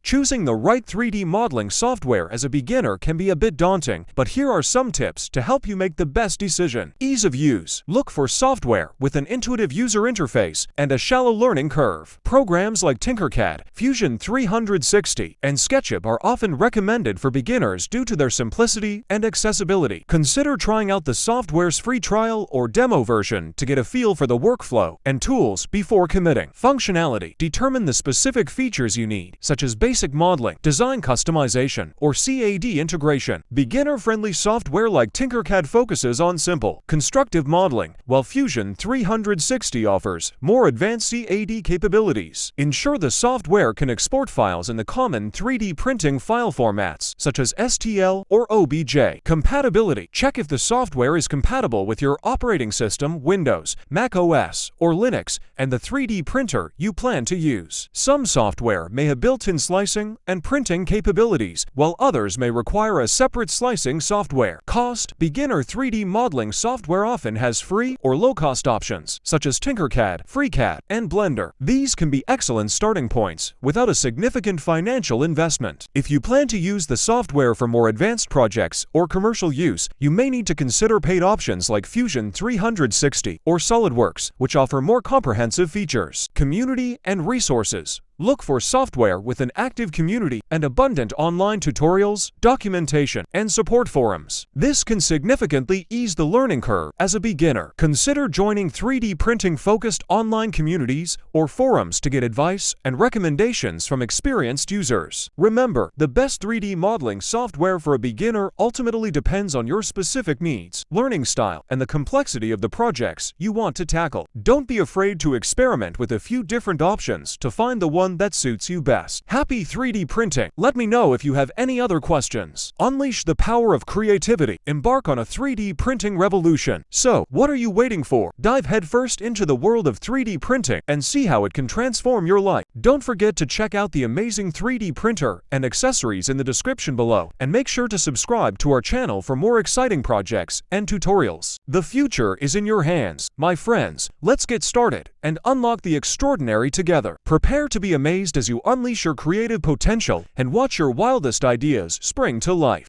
Choosing the right 3D modeling software as a beginner can be a bit daunting, but here are some tips to help you make the best decision. Ease of use. Look for software with an intuitive user interface and a shallow learning curve. Programs like Tinkercad, Fusion 360, and SketchUp are often recommended for beginners due to their simplicity and accessibility. Consider trying out the software's free trial or demo version to get a feel for the workflow and tools before committing. Functionality. Determine the specific features you need, such as basic modeling, design customization, or CAD integration. Beginner-friendly software like Tinkercad focuses on simple, constructive modeling, while Fusion 360 offers more advanced CAD capabilities. Ensure the software can export files in the common 3D printing file formats, such as STL or OBJ. Compatibility. Check if the software is compatible with your operating system, Windows, Mac OS, or Linux, and the 3D printer you plan to use. Some software may have built-in slicing and printing capabilities, while others may require a separate slicing software. Cost. Beginner 3D modeling software often has free or low-cost options, such as Tinkercad, FreeCAD, and Blender. These can be excellent starting points without a significant financial investment. If you plan to use the software for more advanced projects or commercial use, you may need to consider paid options like Fusion 360 or SolidWorks, which offer more comprehensive features. Community and resources. Look for software with an active community and abundant online tutorials, documentation, and support forums. This can significantly ease the learning curve as a beginner. Consider joining 3D printing-focused online communities or forums to get advice and recommendations from experienced users. Remember, the best 3D modeling software for a beginner ultimately depends on your specific needs, learning style, and the complexity of the projects you want to tackle. Don't be afraid to experiment with a few different options to find the one that suits you best. Happy 3D printing! Let me know if you have any other questions. Unleash the power of creativity. Embark on a 3D printing revolution. So, what are you waiting for? Dive headfirst into the world of 3D printing and see how it can transform your life. Don't forget to check out the amazing 3D printer and accessories in the description below, and make sure to subscribe to our channel for more exciting projects and tutorials. The future is in your hands, my friends. Let's get started and unlock the extraordinary together. Prepare to be amazed as you unleash your creative potential and watch your wildest ideas spring to life.